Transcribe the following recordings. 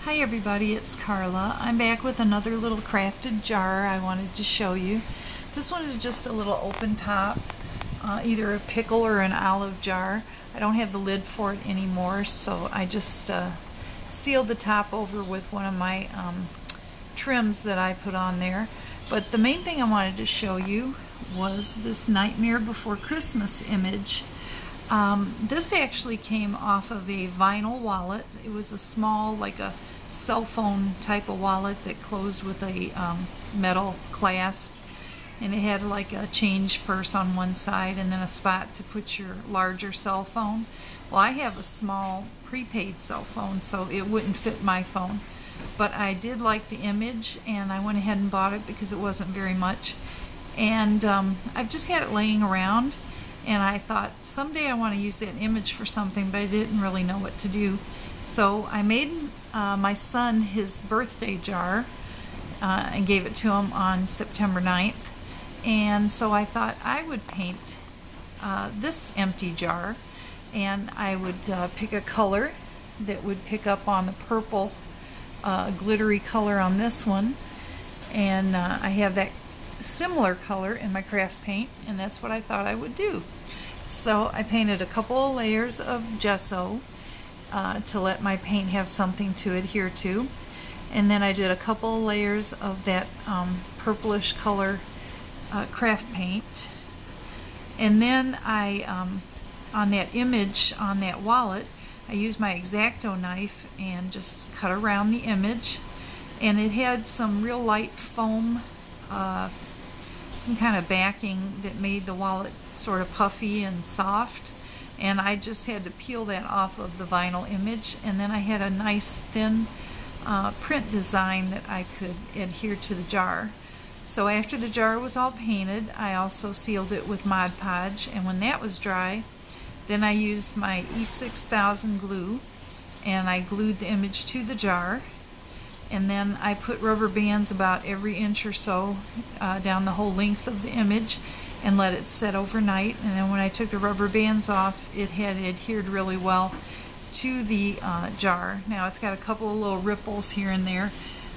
Hi everybody, it's Carla. I'm back with another little crafted jar I wanted to show you. This one is just a little open top, either a pickle or an olive jar. I don't have the lid for it anymore, so I just sealed the top over with one of my trims that I put on there. But the main thing I wanted to show you was this Nightmare Before Christmas image. This actually came off of a vinyl wallet. It was a small, like a cell phone type of wallet that closed with a metal clasp, and it had like a change purse on one side and then a spot to put your larger cell phone. Well, I have a small prepaid cell phone, so it wouldn't fit my phone, but I did like the image and I went ahead and bought it because it wasn't very much. And I've just had it laying around, and I thought someday I want to use that image for something, but I didn't really know what to do. So I made my son his birthday jar and gave it to him on September 9th. And so I thought I would paint this empty jar, and I would pick a color that would pick up on the purple glittery color on this one. And I have that similar color in my craft paint, and that's what I thought I would do. So I painted a couple of layers of gesso to let my paint have something to adhere to, and then I did a couple of layers of that purplish color craft paint, and then I on that image on that wallet I used my X-Acto knife and just cut around the image, and it had some real light foam, some kind of backing that made the wallet sort of puffy and soft, and I just had to peel that off of the vinyl image, and then I had a nice thin print design that I could adhere to the jar. So after the jar was all painted, I also sealed it with Mod Podge, and when that was dry, then I used my E6000 glue and I glued the image to the jar. And then I put rubber bands about every inch or so down the whole length of the image and let it set overnight. And then when I took the rubber bands off, it had adhered really well to the jar. Now it's got a couple of little ripples here and there,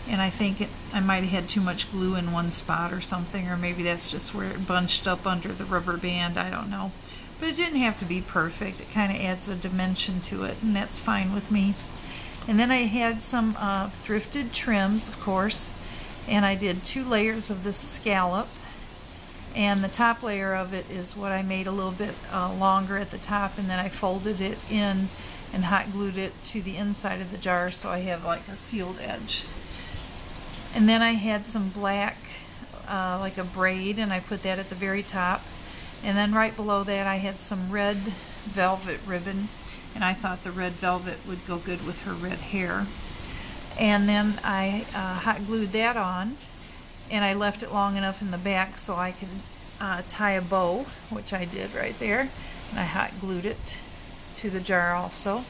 and I think I might have had too much glue in one spot or something, or maybe that's just where it bunched up under the rubber band, I don't know. But it didn't have to be perfect. It kind of adds a dimension to it, and that's fine with me. And then I had some thrifted trims, of course, and I did 2 layers of this scallop, and the top layer of it is what I made a little bit longer at the top, and then I folded it in and hot glued it to the inside of the jar so I have like a sealed edge. And then I had some black, like a braid, and I put that at the very top, and then right below that I had some red velvet ribbon, and I thought the red velvet would go good with her red hair. And then I hot glued that on, and I left it long enough in the back so I could tie a bow, which I did right there, and I hot glued it to the jar also.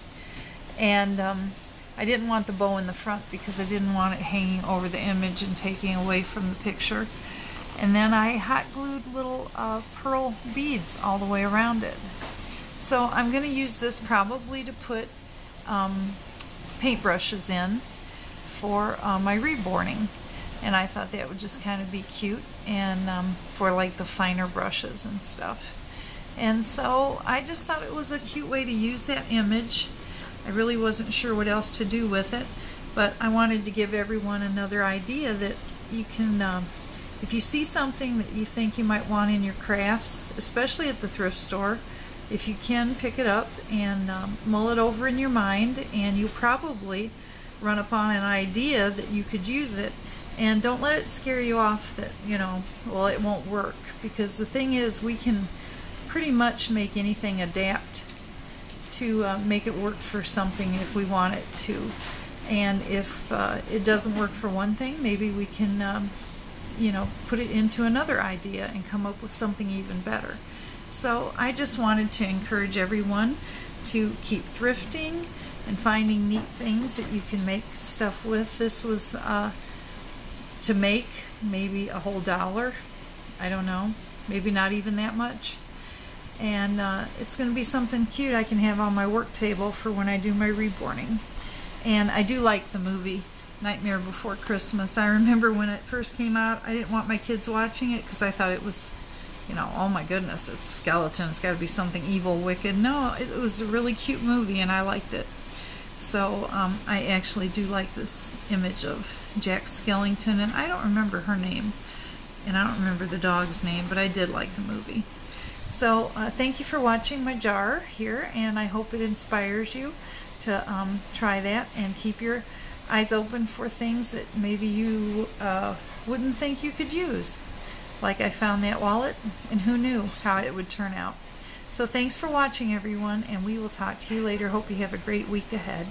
And I didn't want the bow in the front because I didn't want it hanging over the image and taking away from the picture. And then I hot glued little pearl beads all the way around it. So I'm going to use this probably to put paintbrushes in for my reborning, and I thought that would just kind of be cute, and for like the finer brushes and stuff. And so I just thought it was a cute way to use that image. I really wasn't sure what else to do with it, but I wanted to give everyone another idea that you can, if you see something that you think you might want in your crafts, especially at the thrift store, if you can pick it up and mull it over in your mind, and you probably run upon an idea that you could use it. And don't let it scare you off that, you know, well, it won't work, because the thing is, we can pretty much make anything adapt to make it work for something if we want it to. And if it doesn't work for one thing, maybe we can you know, put it into another idea and come up with something even better. So I just wanted to encourage everyone to keep thrifting and finding neat things that you can make stuff with. This was to make maybe a whole $1, I don't know, maybe not even that much. And it's going to be something cute I can have on my work table for when I do my reborning. And I do like the movie Nightmare Before Christmas. I remember when it first came out, I didn't want my kids watching it because I thought it was, you know, oh my goodness, it's a skeleton. It's got to be something evil, wicked. No, it was a really cute movie and I liked it. So I actually do like this image of Jack Skellington, and I don't remember her name, and I don't remember the dog's name, but I did like the movie. So thank you for watching my jar here, and I hope it inspires you to try that and keep your eyes open for things that maybe you wouldn't think you could use. Like I found that wallet, and who knew how it would turn out. So thanks for watching, everyone, and we will talk to you later. Hope you have a great week ahead.